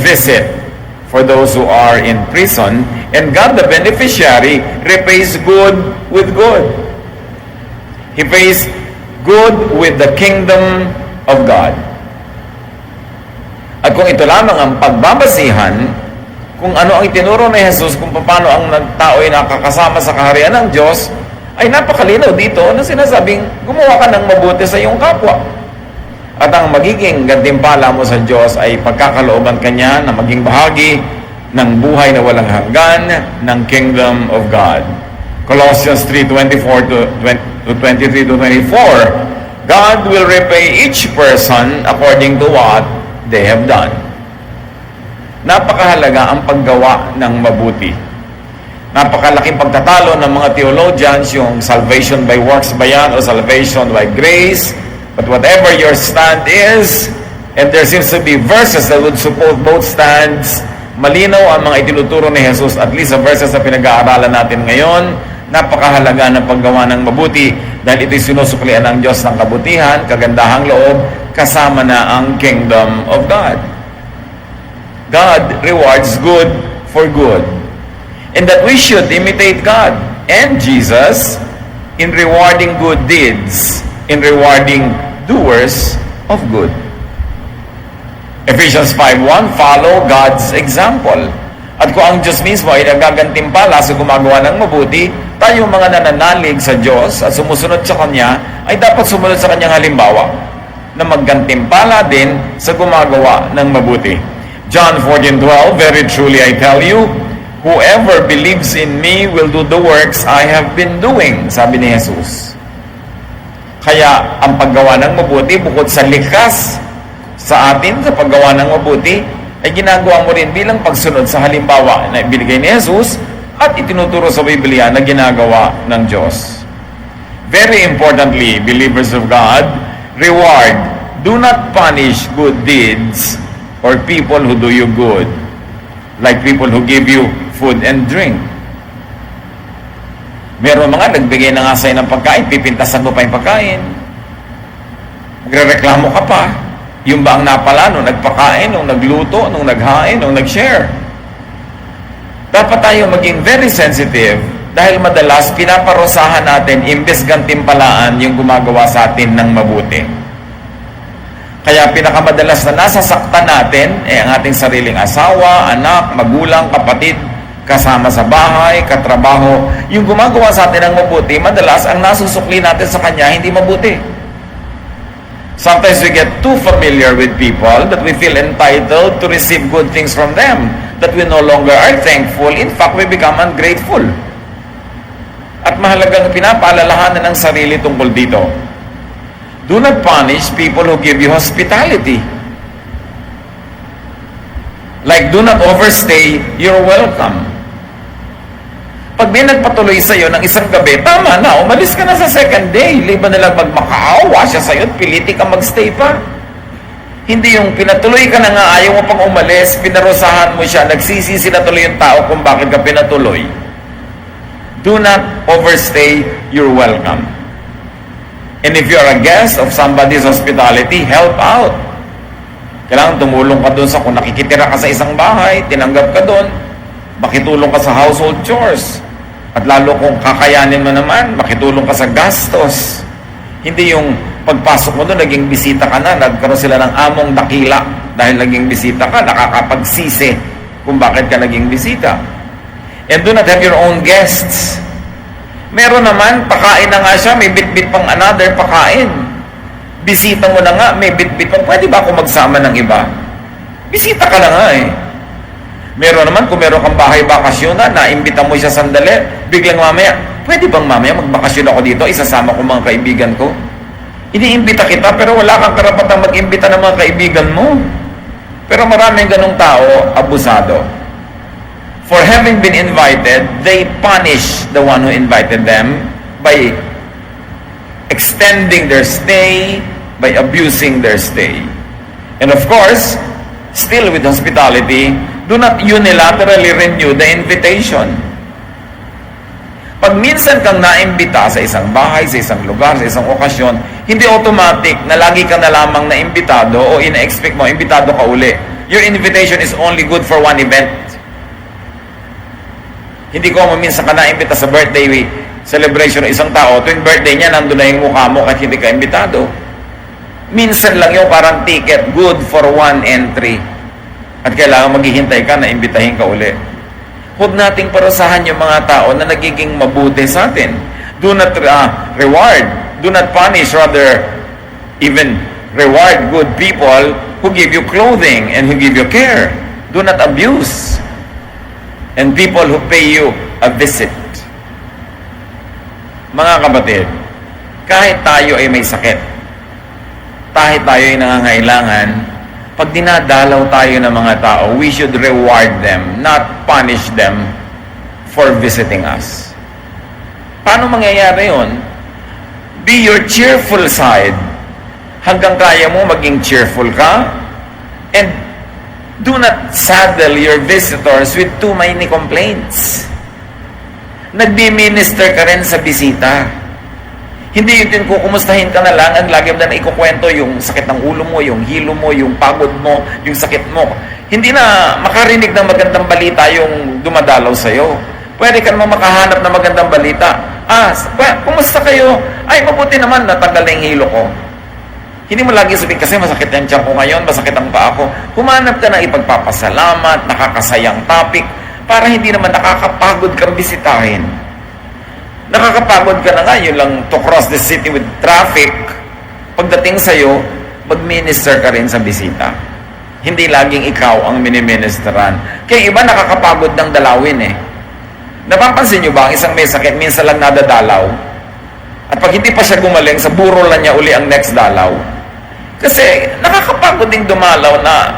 visit for those who are in prison, and God, the beneficiary, repays good with good. He pays good with the kingdom of God. At kung ito lamang ang pagbabasihan, kung ano ang itinuro ni Jesus, kung paano ang tao ay nakakasama sa kaharian ng Diyos, ay napakalinaw dito na sinasabing gumawa ka ng mabuti sa iyong kapwa. At ang magiging gantimpala mo sa Diyos ay pagkakalooban kanya na maging bahagi ng buhay na walang hanggan ng Kingdom of God. Colossians 3:24 to 23 to 24, God will repay each person according to what they have done. Napakahalaga ang paggawa ng mabuti. Napakalaking pagtatalo ng mga theologians, yung salvation by works ba yan o salvation by grace. But whatever your stand is, and there seems to be verses that would support both stands, malinaw ang mga itinuturo ni Jesus, at least sa verses na pinag-aaralan natin ngayon, napakahalaga ng paggawa ng mabuti dahil ito'y sinusuklian ng Diyos ng kabutihan, kagandahang loob, kasama na ang kingdom of God. God rewards good for good. And that we should imitate God and Jesus in rewarding good deeds, in rewarding doers of good. Ephesians 5:1, follow God's example. At kung ang Diyos mismo ay nagagantimpala sa gumagawa ng mabuti, tayo mga nananalig sa Diyos at sumusunod sa Kanya, ay dapat sumunod sa Kanyang halimbawa na maggantimpala din sa gumagawa ng mabuti. John 14:12, very truly I tell you, whoever believes in me will do the works I have been doing, sabi ni Jesus. Kaya ang paggawa ng mabuti, bukod sa likas sa atin sa paggawa ng mabuti, ay ginagawa mo rin bilang pagsunod sa halimbawa na ibinigay ni Jesus at itinuturo sa Biblia na ginagawa ng Diyos. Very importantly, believers of God, reward, do not punish good deeds or people who do you good, like people who give you food and drink. Meron mga nagbigay na nga sa'yo ng pagkain, pipintasan mo pa yung pagkain. Magrereklamo ka pa. Yung ba ang napala nung nagpakain, nung nagluto, nung naghain, nung nag-share? Dapat tayo maging very sensitive dahil madalas pinaparusahan natin imbes gantimpalaan yung gumagawa sa atin ng mabuti. Kaya pinakamadalas na nasasaktan natin ang ating sariling asawa, anak, magulang, kapatid, kasama sa bahay, katrabaho. Yung gumagawa sa atin ng mabuti, madalas ang nasusukli natin sa kanya hindi mabuti. Sometimes we get too familiar with people that we feel entitled to receive good things from them, that we no longer are thankful. In fact, we become ungrateful. At mahalagang pinapaalalahanan ng sarili tungkol dito. Do not punish people who give you hospitality. Like, do not overstay your welcome. Pag may nagpatuloy sa'yo ng isang gabi, tama na, umalis ka na sa second day. Liban na lang magmakaawa siya sa'yo at piliti ka magstay pa. Hindi yung pinatuloy ka na nga, ayaw mo pang umalis, pinarusahan mo siya, nagsisisi na tuloy yung tao kung bakit ka pinatuloy. Do not overstay your welcome. And if you're a guest of somebody's hospitality, help out. Kailangan tumulong ka doon sa kung nakikitira ka sa isang bahay, tinanggap ka doon, makitulong ka sa household chores. At lalo kung kakayanin mo naman, makitulong ka sa gastos. Hindi yung pagpasok mo doon, naging bisita ka na, nagkaroon sila ng among dakila dahil naging bisita ka, nakakapagsisi kung bakit ka naging bisita. And do not have your own guests. Meron naman, pakain na nga siya, may bit-bit pang another pakain. Bisita mo na nga, may bit-bit pang, pwede ba ako magsama ng iba? Bisita ka na nga eh. Meron naman, kung meron kang bahay bakasyon na, naimbita mo siya sandali, biglang mamaya, pwede bang mamaya magbakasyon ako dito, isasama ko mga kaibigan ko? Iniimbita kita, pero wala kang karapatang mag-imbita ng mga kaibigan mo. Pero maraming ganong tao, abusado. For having been invited, they punish the one who invited them by extending their stay, by abusing their stay. And of course, still with hospitality, do not unilaterally renew the invitation. Pag minsan kang naimbita sa isang bahay, sa isang lugar, sa isang okasyon, hindi automatic na lagi ka na lamang naimbitado o ina-expect mo, imbitado ka uli. Your invitation is only good for one event. Hindi ko minsan ka na-imbita sa birthday celebration ng isang tao, tuwing birthday niya, nandun na yung mukha mo kahit hindi ka imbitado. Minsan lang yung parang ticket, good for one entry. At kailangan maghihintay ka na imbitahin ka uli. Huwag nating parusahan yung mga tao na nagiging mabuti sa atin. Do not reward, do not punish, rather even reward good people who give you clothing and who give you care. Do not abuse. And people who pay you a visit. Mga kapatid, kahit tayo ay may sakit, kahit tayo ay nangangailangan, pag dinadalaw tayo ng mga tao, we should reward them, not punish them for visiting us. Paano mangyayari yun? Be your cheerful side. Hanggang kaya mo maging cheerful ka, and do not saddle your visitors with too many complaints. Nagbi-minister ka rin sa bisita. Hindi yun kukumustahin ka na lang at lagi mo na ikukwento yung sakit ng ulo mo, yung hilo mo, yung pagod mo, yung sakit mo. Hindi na makarinig ng magandang balita yung dumadalaw sa'yo. Pwede ka naman makahanap ng magandang balita. Kumusta kayo? Ay, mabuti naman, natanggal na yung hilo ko. Hindi mo lagi sabihin, kasi masakit yung tiyan ko ngayon, masakit ang paa ko. Humanap ka ng ipagpapasalamat, nakakasayang topic, para hindi naman nakakapagod kang bisitahin. Nakakapagod ka na nga, yun lang to cross the city with traffic. Pagdating sa'yo, mag-minister ka rin sa bisita. Hindi laging ikaw ang miniministeran. Kaya iba nakakapagod ng dalawin eh. Napapansin nyo ba, ang isang may sakit, minsan lang nadadalaw. At pag hindi pa siya gumaling, sa burol na niya uli ang next dalaw. Kasi nakakapagod ding dumalaw na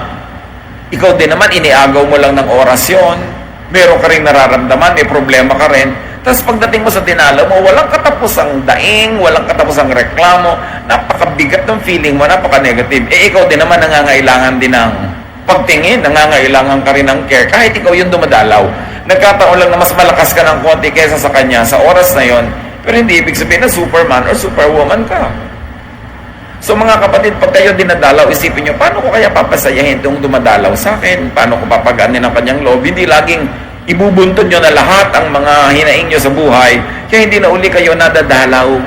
ikaw din naman, iniagaw mo lang ng orasyon, meron ka rin nararamdaman, may problema ka rin. Tapos pagdating mo sa dinalaw mo, walang katapusang daing, walang katapusang reklamo, napakabigat ng feeling mo, napaka-negative. Ikaw din naman nangangailangan din ng pagtingin, nangangailangan ka rin ng care, kahit ikaw yung dumadalaw. Nagkataon lang na mas malakas ka ng konti kaysa sa kanya sa oras na yon, pero hindi ibig sabihin na superman or superwoman ka. So mga kapatid, pag kayo dinadalaw, isipin nyo, paano ko kaya papasayahin itong dumadalaw sa akin? Paano ko papagaanin ang kanyang loob? Hindi laging ibubuntun nyo na lahat ang mga hinaing nyo sa buhay, kaya hindi na uli kayo nadadalaw.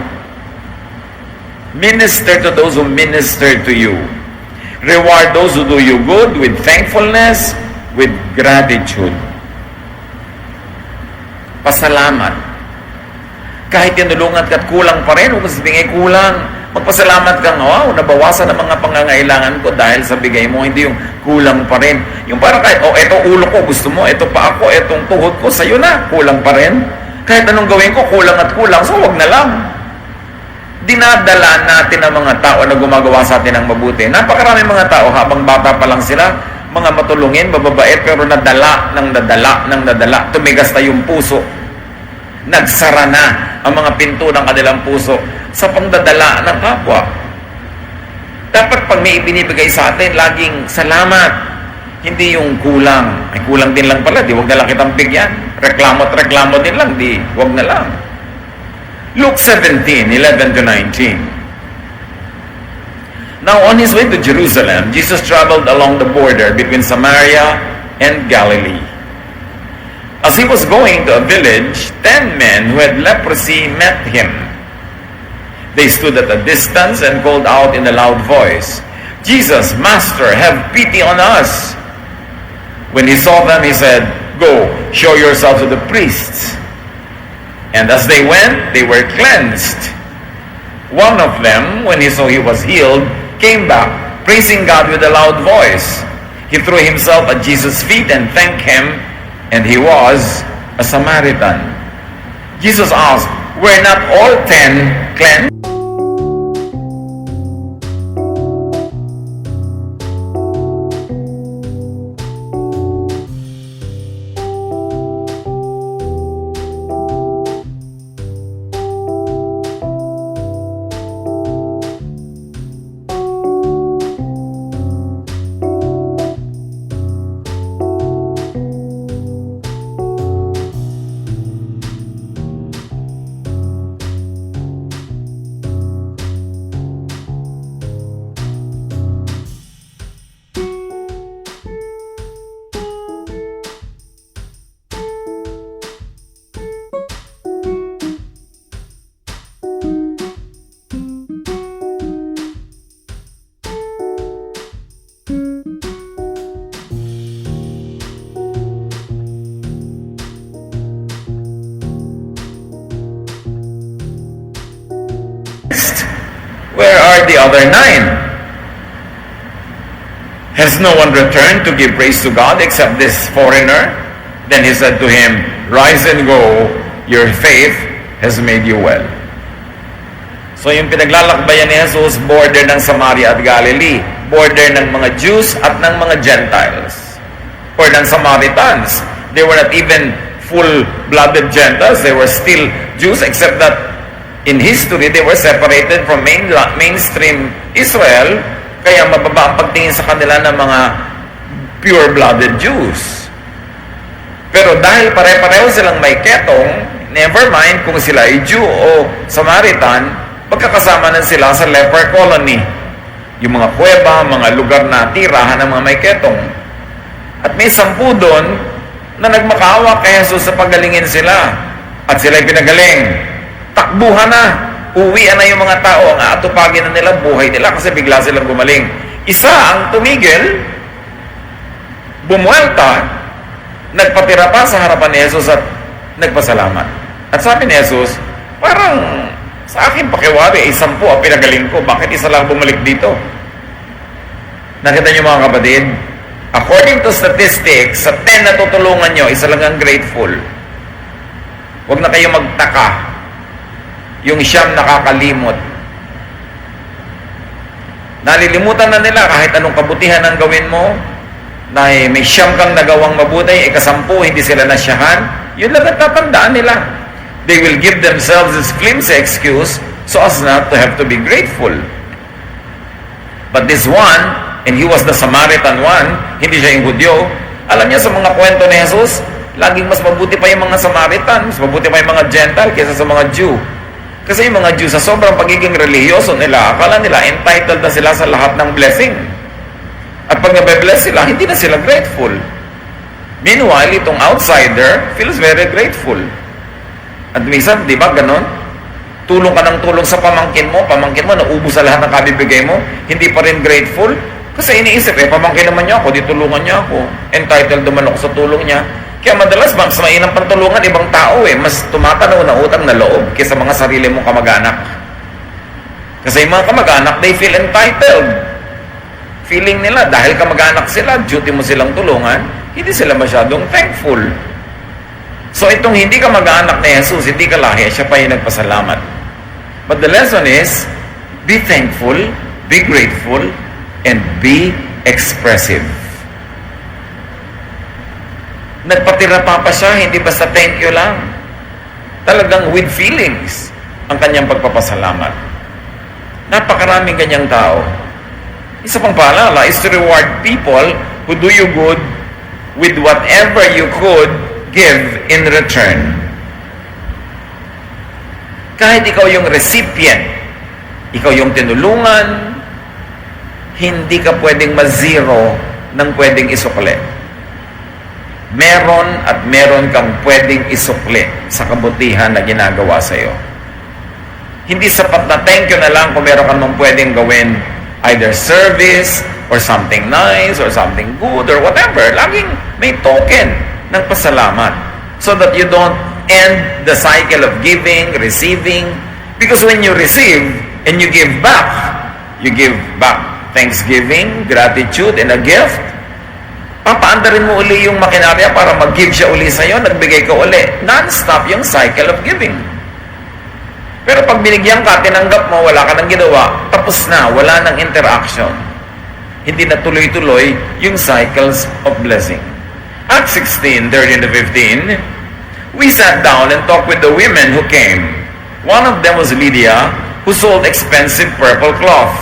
Minister to those who minister to you. Reward those who do you good with thankfulness, with gratitude. Pasalamat. Kahit tinulungan ka at kulang pa rin, huwag sabihin kulang. Magpasalamat kang, wow, nabawasan ang mga pangangailangan ko dahil sa bigay mo, hindi yung kulang pa rin. Yung parang kahit, eto ulo ko, gusto mo, eto pa ako, etong tuhod ko, sa'yo na, kulang pa rin. Kahit anong gawin ko, kulang at kulang, so wag na lang. Dinadala natin ang mga tao na gumagawa sa atin ng mabuti. Napakaraming mga tao, habang bata pa lang sila, mga matulungin, mababait, pero nadala, tumigas na yung puso. Nagsara na ang mga pinto ng kanilang puso sa pangdadala ng kapwa. Dapat pag may ibinibigay sa atin, laging salamat. Hindi yung kulang. Ay, kulang din lang pala, di wag na lang kitang bigyan. Reklamo at reklamo din lang, di wag na lang. Luke 17:11-19. Now on his way to Jerusalem, Jesus traveled along the border between Samaria and Galilee. As he was going to a village, 10 men who had leprosy met him. They stood at a distance and called out in a loud voice, "Jesus, Master, have pity on us." When he saw them, he said, "Go, show yourselves to the priests." And as they went, they were cleansed. One of them, when he saw he was healed, came back, praising God with a loud voice. He threw himself at Jesus' feet and thanked him, and he was a Samaritan. Jesus asked, "Were not all 10 cleansed?" are the other 9? Has no one returned to give praise to God except this foreigner? Then he said to him, rise and go, your faith has made you well. So yung pinaglalakbayan ni Jesus, border ng Samaria at Galilee, border ng mga Jews at ng mga Gentiles, or ng Samaritans. They were not even full-blooded Gentiles, they were still Jews, except that in history, they were separated from mainstream Israel, kaya mababa ang pagtingin sa kanila ng mga pure-blooded Jews. Pero dahil pare-pareho silang may ketong, never mind kung sila ay Jew o Samaritan, magkakasama na sila sa leper colony. Yung mga kuweba, mga lugar na tirahan ng mga may ketong. At may 10 doon na nagmakaawa kay Jesus sa pagalingin sila. At sila'y pinagaling. Takbuhan na. Uwian na yung mga tao, ang aatupagin na nila buhay nila kasi bigla silang gumaling. Isa ang tumigil, bumuelta, nagpatira pa sa harapan ni Jesus at nagpasalamat. At sabi ni Jesus, parang sa akin pakiwari, 10 ang pinagaling ko, bakit isa lang bumalik dito? Nakita niyo mga kapatid, according to statistics, sa 10 na tutulungan nyo, isa lang ang grateful. Huwag na kayo magtaka. Yung 9 nakakalimot. Nalilimutan na nila kahit anong kabutihan ang gawin mo, na may 9 kang nagawang mabuti, 10 hindi sila nasyahan, yun lang ang tatandaan nila. They will give themselves this flimsy excuse so as not to have to be grateful. But this one, and he was the Samaritan one, hindi siya yung Hudyo, alam niya sa mga kwento ni Jesus, laging mas mabuti pa yung mga Samaritan, mas mabuti pa yung mga Gentile kaysa sa mga Jew. Kasi yung mga Jew, sa sobrang pagiging religyoso nila, akala nila entitled na sila sa lahat ng blessing. At pag nabe-bless sila, hindi na sila grateful. Meanwhile, itong outsider feels very grateful. At minsan, di ba, ganon? Tulong ka ng tulong sa pamangkin mo, naubos sa lahat ng kabibigay mo, hindi pa rin grateful. Kasi iniisip, pamangkin naman niya ako, di tulungan niya ako. Entitled naman ako sa tulong niya. Kaya madalas, mas mainam pantulungan ibang tao mas tumatanaw na utang na loob kaysa mga sarili mong kamag-anak. Kasi yung mga kamag-anak, they feel entitled. Feeling nila, dahil kamag-anak sila, duty mo silang tulungan, hindi sila masyadong thankful. So itong hindi kamag-anak ni Jesus, hindi ka lahi, siya pa yung nagpasalamat. But the lesson is, be thankful, be grateful, and be expressive. Nagpatira pa siya, hindi basta thank you lang. Talagang with feelings ang kanyang pagpapasalamat. Napakaraming ganyang tao. Isa pang paalala is to reward people who do you good with whatever you could give in return. Kahit ikaw yung recipient, ikaw yung tinulungan, hindi ka pwedeng ma-zero ng pwedeng isukli. Meron at meron kang pwedeng isukli sa kabutihan na ginagawa sa iyo. Hindi sapat na thank you na lang kung meron kang pwedeng gawin, either service, or something nice, or something good, or whatever. Laging may token ng pasalamat so that you don't end the cycle of giving, receiving. Because when you receive and you give back thanksgiving, gratitude, and a gift, papaandarin mo uli yung makinarya para mag-give siya uli sa'yo, nagbigay ka uli. Non-stop yung cycle of giving. Pero pag binigyan ka, tinanggap mo, wala ka nang ginawa, tapos na, wala nang interaction. Hindi na tuloy-tuloy yung cycles of blessing. Acts 16:13-15, we sat down and talked with the women who came. One of them was Lydia, who sold expensive purple cloth.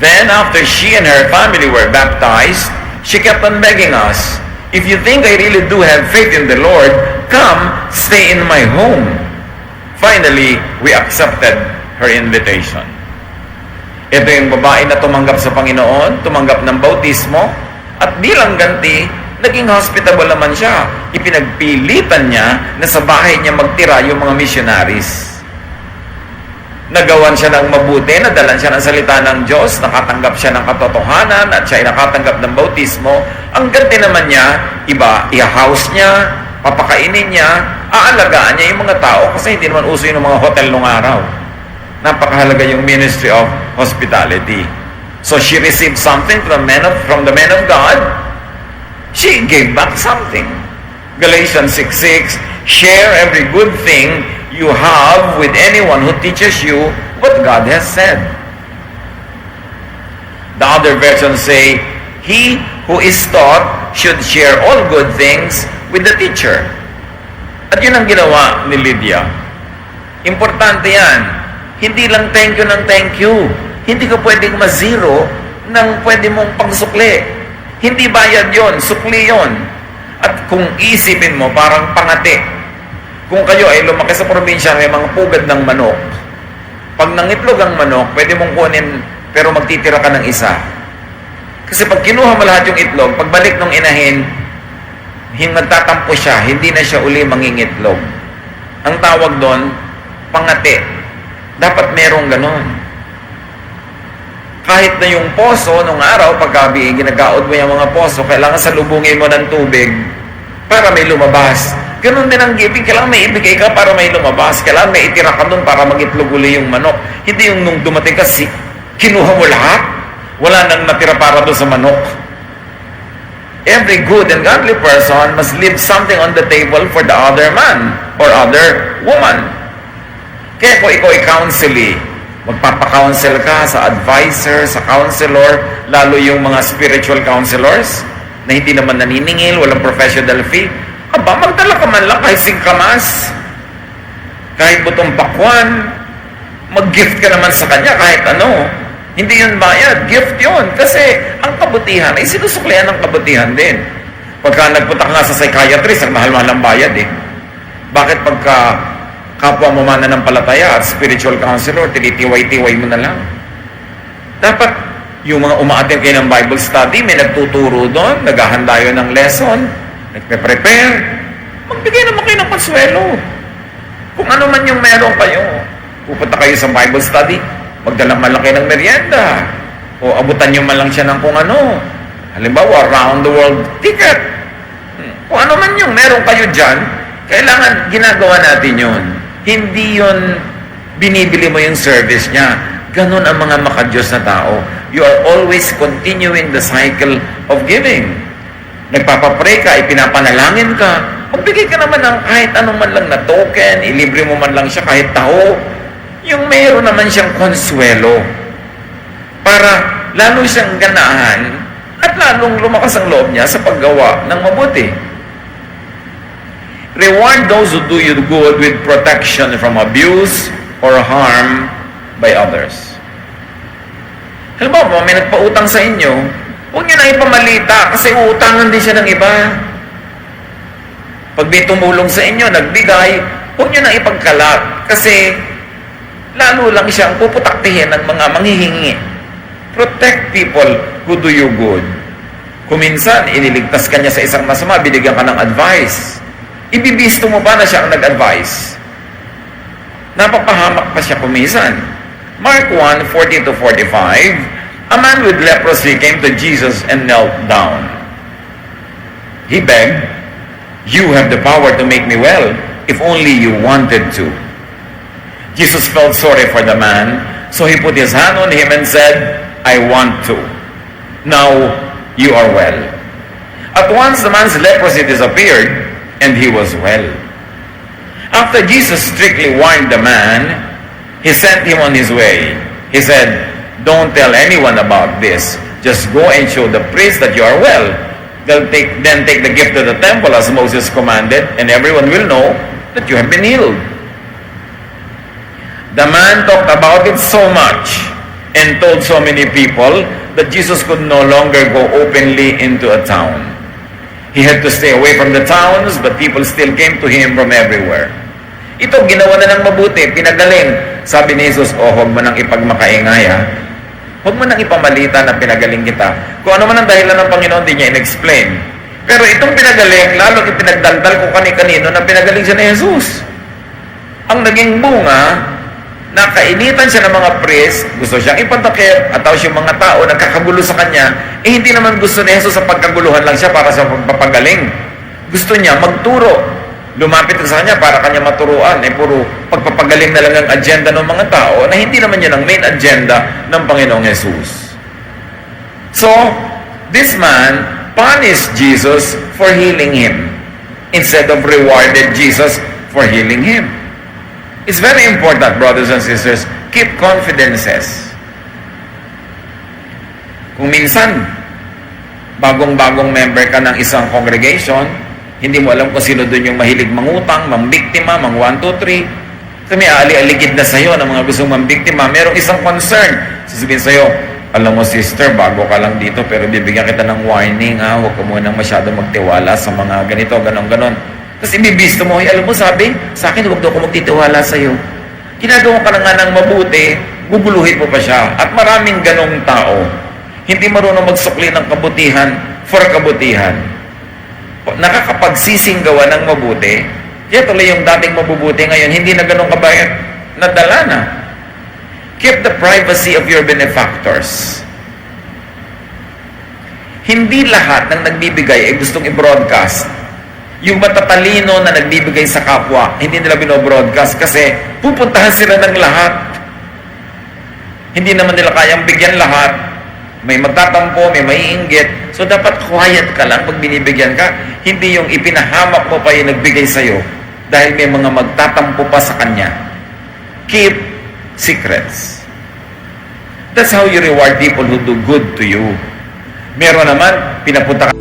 Then, after she and her family were baptized, she kept on begging us, if you think I really do have faith in the Lord, come, stay in my home. Finally, we accepted her invitation. Ito yung babae na tumanggap sa Panginoon, tumanggap ng bautismo, at bilang ganti, naging hospitable naman siya. Ipinagpilitan niya na sa bahay niya magtira yung mga missionaries. Nagawan siya ng mabuti, nadalan siya ng salita ng Diyos, nakatanggap siya ng katotohanan, at siya ay nakatanggap ng bautismo. Ang ganti naman niya, iba, i-house niya, papakainin niya, aalagaan niya yung mga tao kasi hindi naman uso yung mga hotel nung araw. Napakahalaga yung ministry of hospitality. So she received something from the man of God. She gave back something. Galatians 6:6, share every good thing you have with anyone who teaches you what God has said. The other versions say, he who is taught should share all good things with the teacher. At yun ang ginawa ni Lydia. Importante yan. Hindi lang thank you ng thank you. Hindi ka pwedeng ma-zero ng pwede mong pangsukli. Hindi bayad yon, sukli yon. At kung isipin mo, parang pangati. Kung kayo ay lumaki sa probinsya, may mga pugad ng manok. Pag nangitlog ang manok, pwede mong kunin, pero magtitira ka ng isa. Kasi pag kinuha mo lahat yung itlog, pagbalik ng inahin, magtatampo siya, hindi na siya uli mangingitlog. Ang tawag doon, pangati. Dapat merong ganon. Kahit na yung poso, nung araw, pagkabi, ginagaod mo yung mga poso, kailangan salubungin mo ng tubig para may lumabas. Ganon din ang giving. Kailangan may ibigay ka para may lumabas. Kailangan may itira ka doon para mag-itlog uli yung manok. Hindi yung nung dumating ka, kinuha mo lahat. Wala nang natira para doon sa manok. Every good and godly person must leave something on the table for the other man or other woman. Kaya kung ikaw ay counselee, magpapa-counsel ka sa advisor, sa counselor, lalo yung mga spiritual counselors na hindi naman naniningil, walang professional fee. Aba, magdala ka man lang kahit singkamas, kahit butong pakwan, mag-gift ka naman sa kanya kahit ano. Hindi yun bayad, gift yun. Kasi ang kabutihan ay sinusuklian ng kabutihan din. Pagka nagpunta ka nga sa psychiatrist, ang mahal-mahal ang bayad eh. Bakit pagka kapwa mo mananampalataya at spiritual counselor, tinitiway-tiway mo na lang? Dapat yung mga umaattend kayo ng Bible study, may nagtuturo doon, naghahanda yun ng lesson, nagpe-prepare, magbigay naman kayo ng konsuelo. Kung ano man yung meron kayo, pupunta kayo sa Bible study, magdala man lang kayo ng merienda, o abutan nyo man lang siya ng kung ano. Halimbawa, round the world ticket. Kung ano man yung meron kayo dyan, kailangan ginagawa natin yun. Hindi yun binibili mo yung service niya. Ganon ang mga makadiyos na tao. You are always continuing the cycle of giving. Nagpapapray ka, ipinapanalangin ka, magbigay ka naman ng kahit anong man lang na token, ilibre mo man lang siya kahit taho. Yung mayroon naman siyang konsuelo para lalo siyang ganahan at lalong lumakas ang loob niya sa paggawa ng mabuti. Reward those who do you good with protection from abuse or harm by others. Halimbawa, may nagpautang sa inyo, huwag niyo na ipamalita kasi uutangan din siya ng iba. Pag may tumulong sa inyo, nagbigay, huwag niyo na ipagkalat kasi lalo lang siyang puputaktihin ng mga manghihingi. Protect people who do you good. Kung minsan, iniligtas ka niya sa isang masama, binigyan ka ng advice. Ibibisto mo pa na siya ang nag-advise. Napapahamak pa siya kumisan. Mark 1:40-45, a man with leprosy came to Jesus and knelt down. He begged, "You have the power to make me well, if only you wanted to." Jesus felt sorry for the man, so he put his hand on him and said, "I want to. Now you are well." At once the man's leprosy disappeared, and he was well. After Jesus strictly warned the man, he sent him on his way. He said, "Don't tell anyone about this. Just go and show the priest that you are well. Then take the gift to the temple as Moses commanded, and everyone will know that you have been healed." The man talked about it so much and told so many people that Jesus could no longer go openly into a town. He had to stay away from the towns, but people still came to him from everywhere. Ito, ginawa na ng mabuti, pinagaling. Sabi ni Jesus, huwag mo nang ipagmakaingay, ha? Huwag mo nang ipamalita na pinagaling kita. Kung ano man ang dahilan ng Panginoon, di niya in-explain. Pero itong pinagaling, lalo ipinagdaldal ko kani-kanino na pinagaling siya ni Jesus. Ang naging bunga, nakainitan siya ng mga priest, gusto siyang ipatakip, at tapos yung mga tao nagkakagulo sa kanya, hindi naman gusto ni Jesus sa pagkaguluhan lang siya para sa pagpapagaling. Gusto niya magturo. lumapit ka sa kanya para kanya maturuan, puro pagpapagaling na lang ang agenda ng mga tao na hindi naman yan ang main agenda ng Panginoong Jesus. So, this man punished Jesus for healing him instead of rewarded Jesus for healing him. It's very important, brothers and sisters, keep confidences. Kung minsan, bagong-bagong member ka ng isang congregation, hindi mo alam kung sino doon yung mahilig mangutang, mambiktima, mang 1, 2, 3. Kami ali-aligid na sa'yo ng mga gustong mambiktima. Merong isang concern. Sasabihin sa'yo, alam mo sister, bago ka lang dito, pero bibigyan kita ng warning, huwag ka munang masyado magtiwala sa mga ganito, ganon-ganon. Tapos ibibisto mo, alam mo sabi, sa akin huwag daw ako magtitiwala sa'yo. Ginagawa ka na nga ng mabuti, guguluhin mo pa siya. At maraming ganong tao, hindi marunong magsukli ng kabutihan for kabutihan. Nakakapagsisinggawa ng mabuti, kaya tuloy yung dating mabubuti ngayon, hindi na ganong kabayan, nadala na. Keep the privacy of your benefactors. Hindi lahat ng nagbibigay ay gustong i-broadcast. Yung matatalino na nagbibigay sa kapwa, hindi nila binobroadcast kasi pupuntahan sila ng lahat. Hindi naman nila kayang bigyan lahat. May magtatampo, may maiinggit. So dapat quiet ka lang pag binibigyan ka. Hindi yung ipinahamak mo pa yung nagbigay sa'yo dahil may mga magtatampo pa sa kanya. Keep secrets. That's how you reward people who do good to you. Meron naman, pinapunta ka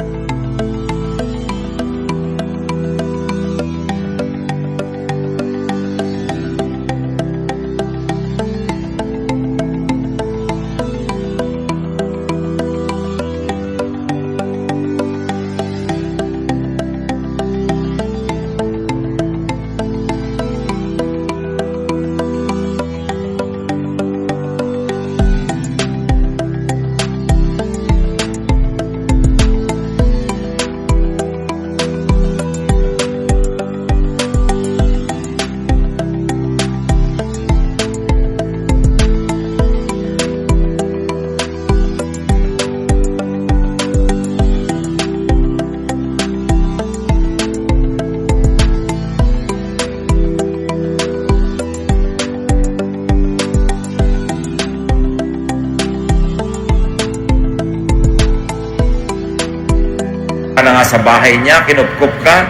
na nga sa bahay niya, kinupkup ka,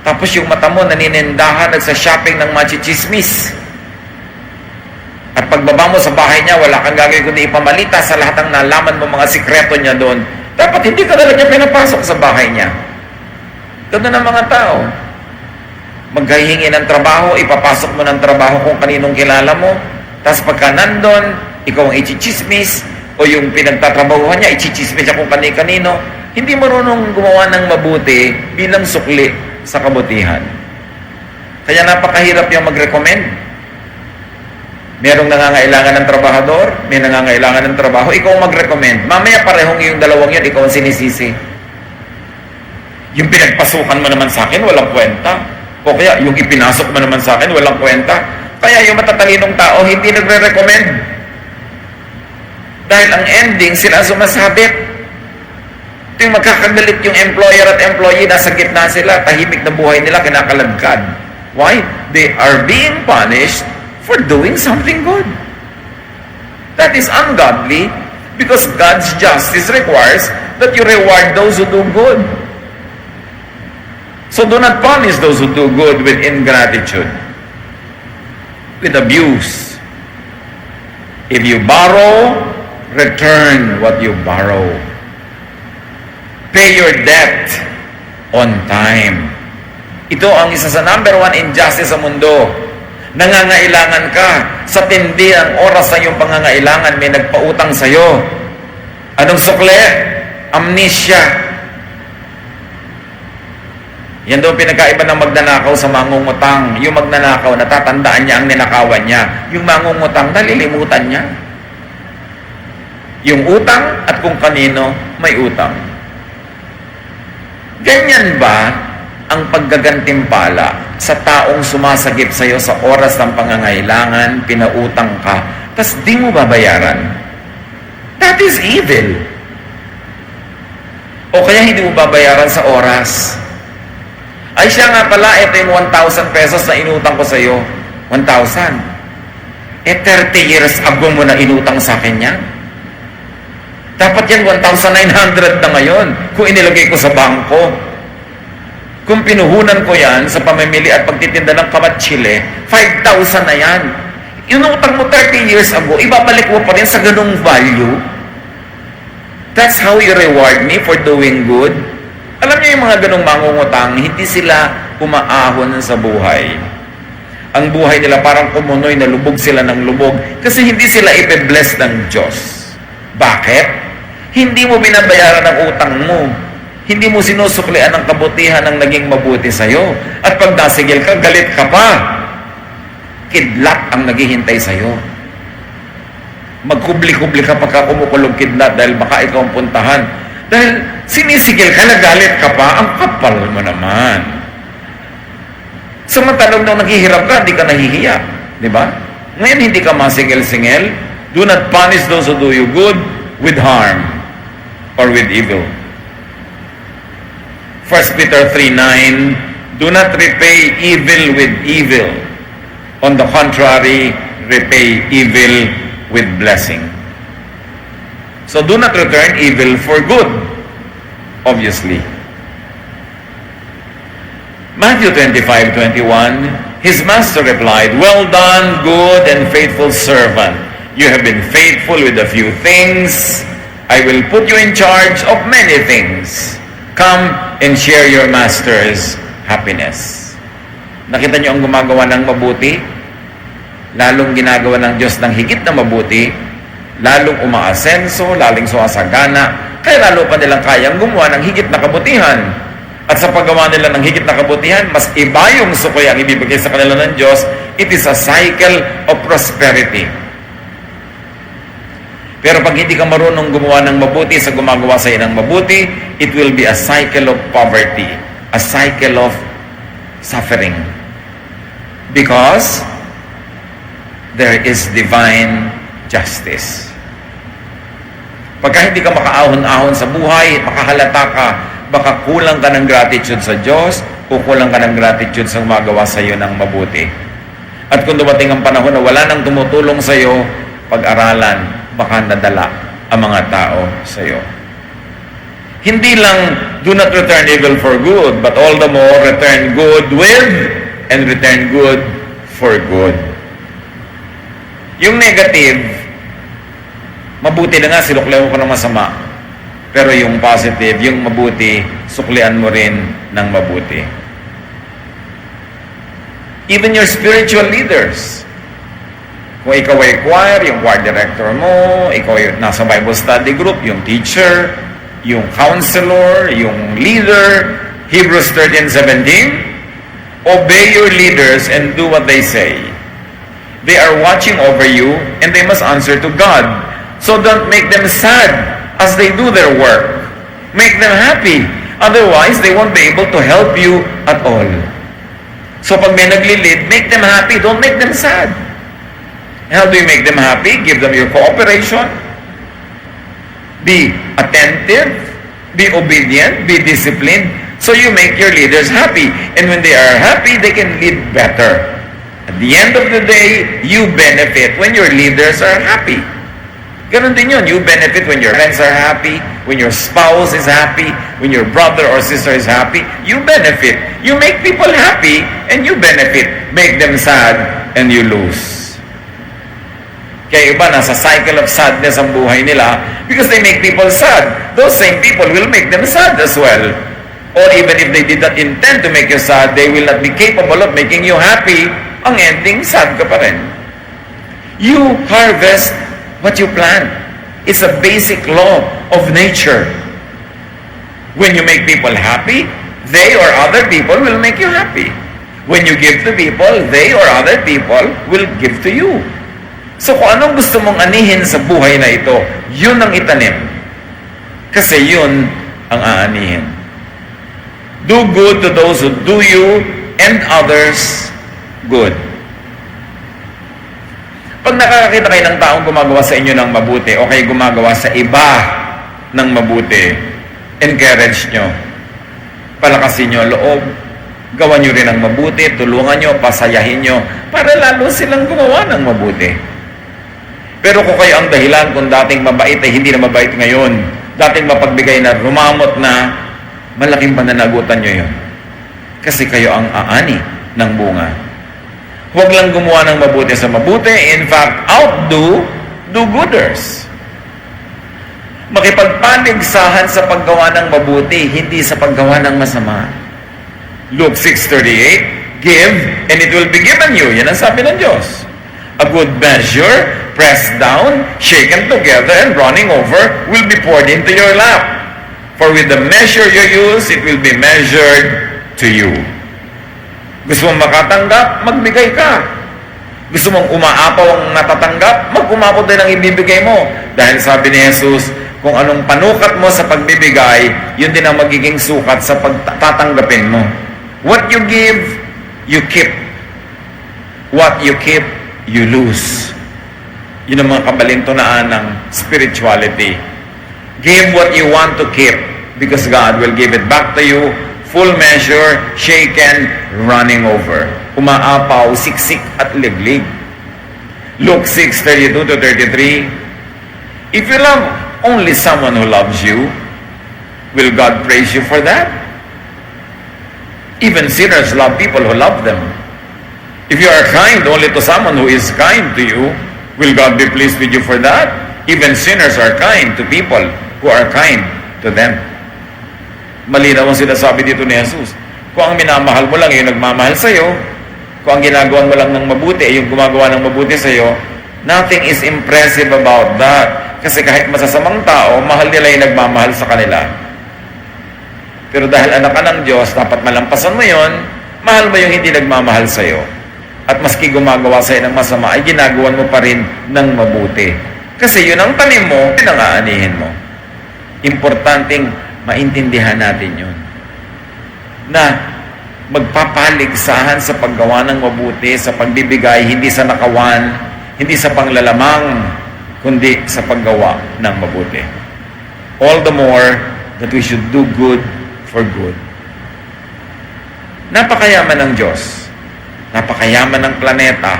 tapos yung mata mo naninindahan, nagsa-shopping ng mga chichismis. At pagbaba mo sa bahay niya, wala kang gagawin kundi ipamalita sa lahat ng nalaman mo mga sikreto niya doon. Dapat hindi ka talaga pinapasok sa bahay niya. Ganun ang mga tao. Maghihingi ng trabaho, ipapasok mo ng trabaho kung kaninong kilala mo, tapos pagka nandun, ikaw ang ichichismis, o yung pinagtatrabahuhan niya, ichichismis siya kung kani-kanino. Hindi marunong gumawa ng mabuti bilang sukli sa kabutihan. Kaya napakahirap yung mag-recommend. Merong nangangailangan ng trabahador, may nangangailangan ng trabaho, ikaw mag-recommend. Mamaya parehong yung dalawang yun, ikaw ang sinisisi. Yung pinagpasukan mo naman sa akin, walang kwenta. O kaya yung ipinasok mo naman sa akin, walang kwenta. Kaya yung matatalinong tao, hindi nagre-recommend. Dahil ang ending, sila sumasabit. Ito yung magkakagalit yung employer at employee, nasa gitna sila, tahimik na buhay nila, kinakaladkad. Why? They are being punished for doing something good. That is ungodly because God's justice requires that you reward those who do good. So do not punish those who do good with ingratitude, with abuse. If you borrow, return what you borrow. Pay your debt on time. Ito ang isa sa number 1 injustice sa mundo. Nangangailangan ka, sa tindi ang oras sa iyong pangangailangan, may nagpautang sa iyo. Anong sukle? Amnesia. Yan doon pinagkaiba ng magnanakaw sa mangungutang. Yung magnanakaw, natatandaan niya ang ninakawan niya. Yung mangungutang, nalilimutan niya. Yung utang at kung kanino may utang. Ganyan ba ang paggagantimpala sa taong sumasagip sa iyo sa oras ng pangangailangan, pinautang ka, tas di mo babayaran? That is evil. O kaya hindi mo babayaran sa oras. Ay siya nga pala, ito yung 1,000 pesos na inutang ko sa iyo. 1,000. 30 years ago mo na inutang sa akin yan. Dapat yan 1,900 na ngayon kung inilagay ko sa bangko. Kung pinuhunan ko yan sa pamimili at pagtitinda ng kamatsile, 5,000 na yan. Inutang mo 30 years ago, ibabalik mo pa rin sa ganung value. That's how you reward me for doing good. Alam niyo yung mga ganung mangungutang, hindi sila umaahon sa buhay. Ang buhay nila parang kumunoy na lubog sila ng lubog kasi hindi sila ipe-bless ng Diyos. Bakit? Hindi mo binabayaran ang utang mo. Hindi mo sinusuklian ang kabutihan ng naging mabuti sa'yo. At pag nasigil ka, galit ka pa. Kidlat ang naghihintay sa'yo. Magkubli-kubli ka pagka kumukulog kidlat dahil baka ikaw ang puntahan. Dahil sinisigil ka, nagalit ka pa, ang kapal mo naman. Samantalang nung naghihirap ka, hindi ka nahihiya. Di ba? Ngayon, hindi ka masingil-singil. Do not punish those who do you good with harm or with evil. 1 Peter 3:9, do not repay evil with evil. On the contrary, repay evil with blessing. So do not return evil for good, obviously. Matthew 25:21, his master replied, well done, good and faithful servant. You have been faithful with a few things. I will put you in charge of many things. Come and share your master's happiness. Nakita niyo ang gumagawa ng mabuti? Lalong ginagawa ng Diyos ng higit na mabuti, lalong umaasenso, lalong sumasagana, kaya lalo pa nilang kayang gumawa ng higit na kabutihan. At sa paggawa nila ng higit na kabutihan, mas iba yung sukoy ang ibibigay sa kanila ng Diyos. It is a cycle of prosperity. Pero pag hindi ka marunong gumawa ng mabuti sa gumagawa sa iyo ng mabuti, it will be a cycle of poverty, a cycle of suffering. Because there is divine justice. Pagka hindi ka makaahon-ahon sa buhay, makahalata ka, baka kulang ka ng gratitude sa Diyos o kulang ka ng gratitude sa gumagawa sa iyo ng mabuti. At kung dumating ang panahon na wala nang tumutulong sa iyo, pag-aralan, baka nadala ang mga tao sa iyo. Hindi lang do not return evil for good, but all the more return good with and return good for good. Yung negative, mabuti na nga, sinuklian mo pa ng masama. Pero yung positive, yung mabuti, suklian mo rin ng mabuti. Even your spiritual leaders, kung ikaw ay choir, yung choir director mo, ikaw ay nasa Bible study group, yung teacher, yung counselor, yung leader, Hebrews 13:17, obey your leaders and do what they say. They are watching over you and they must answer to God. So don't make them sad as they do their work. Make them happy. Otherwise, they won't be able to help you at all. So pag may nagli-lead, make them happy. Don't make them sad. How do you make them happy? Give them your cooperation. Be attentive. Be obedient. Be disciplined. So you make your leaders happy. And when they are happy, they can lead better. At the end of the day, you benefit when your leaders are happy. Ganon din yun. You benefit when your friends are happy, when your spouse is happy, when your brother or sister is happy. You benefit. You make people happy and you benefit. Make them sad and you lose. Kaya iba, nasa cycle of sadness ang buhay nila because they make people sad. Those same people will make them sad as well. Or even if they did not intend to make you sad, they will not be capable of making you happy. Ang ending, sad ka pa rin. You harvest what you plant. It's a basic law of nature. When you make people happy, they or other people will make you happy. When you give to people, they or other people will give to you. So kung anong gusto mong anihin sa buhay na ito, yun ang itanim. Kasi yun ang aanihin. Do good to those who do you and others good. Pag nakakakita kayo ng taong gumagawa sa inyo ng mabuti o kayo gumagawa sa iba ng mabuti, encourage nyo. Palakasin nyo ang loob. Gawan nyo rin ang mabuti, tulungan nyo, pasayahin nyo, para lalo silang gumawa ng mabuti. Pero kung kayo ang dahilan kung dating mabait ay hindi na mabait ngayon, dating mapagbigay na rumamot na, malaking pananagutan nyo yun. Kasi kayo ang aani ng bunga. Huwag lang gumawa ng mabuti sa mabuti, in fact, outdo do-gooders. Makipagpaligsahan sa paggawa ng mabuti, hindi sa paggawa ng masama. Luke 6:38, give and it will be given you. Yan ang sabi ng Diyos. A good measure, pressed down, shaken together, and running over, will be poured into your lap. For with the measure you use, it will be measured to you. Gusto mong makatanggap, magbigay ka. Gusto mong umaapaw ang natatanggap, mag-umapot din ang ibibigay mo. Dahil sabi ni Jesus, kung anong panukat mo sa pagbibigay, yun din ang magiging sukat sa pagtatanggapin mo. What you give, you keep. What you keep, you lose. Yun ang mga kabalintunaan ng spirituality. Give what you want to keep because God will give it back to you, full measure, shaken, running over. Umaapaw, siksik at liglig. Luke 6:32-33, if you love only someone who loves you, will God praise you for that? Even sinners love people who love them. If you are kind only to someone who is kind to you, will God be pleased with you for that? Even sinners are kind to people who are kind to them. Malinaw ang sinasabi dito ni Jesus. Kung ang minamahal mo lang yung nagmamahal sa'yo, kung ang ginagawa mo lang ng mabuti ay yung gumagawa ng mabuti sa'yo, nothing is impressive about that. Kasi kahit masasamang tao, mahal nila yung nagmamahal sa kanila. Pero dahil anak ka ng Diyos, dapat malampasan mo yon, mahal mo yung hindi nagmamahal sa'yo. At maski gumagawa sa'yo ng masama, ay ginagawan mo pa rin ng mabuti. Kasi yun ang tanim mo, yun ang aanihin mo. Importanteng maintindihan natin yun. Na magpapaligsahan sa paggawa ng mabuti, sa pagbibigay, hindi sa nakawan, hindi sa panglalamang, kundi sa paggawa ng mabuti. All the more that we should do good for good. Napakayaman ng Diyos. Napakayaman ng planeta.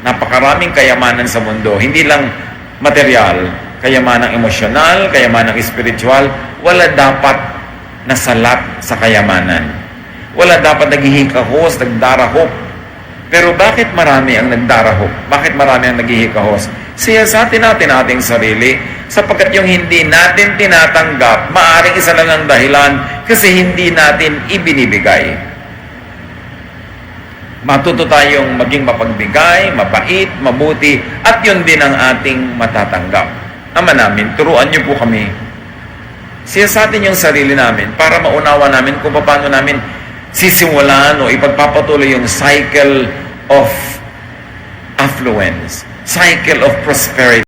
Napakaraming kayamanan sa mundo. Hindi lang material, kayamanang emosyonal, kayamanang espiritual. Wala dapat nasalat sa kayamanan. Wala dapat naghihikahos, nagdarahop. Pero bakit marami ang nagdarahop? Bakit marami ang naghihikahos? Siyasatin natin ating sarili sapagkat yung hindi natin tinatanggap, maaaring isa lang ang dahilan kasi hindi natin ibinibigay. Matuto tayong maging mapagbigay, mabait, mabuti, at yun din ang ating matatanggap. Ama namin, turuan niyo po kami. Siyasatin yung sarili namin para maunawa namin kung paano namin sisimulan o ipagpapatuloy yung cycle of affluence, cycle of prosperity.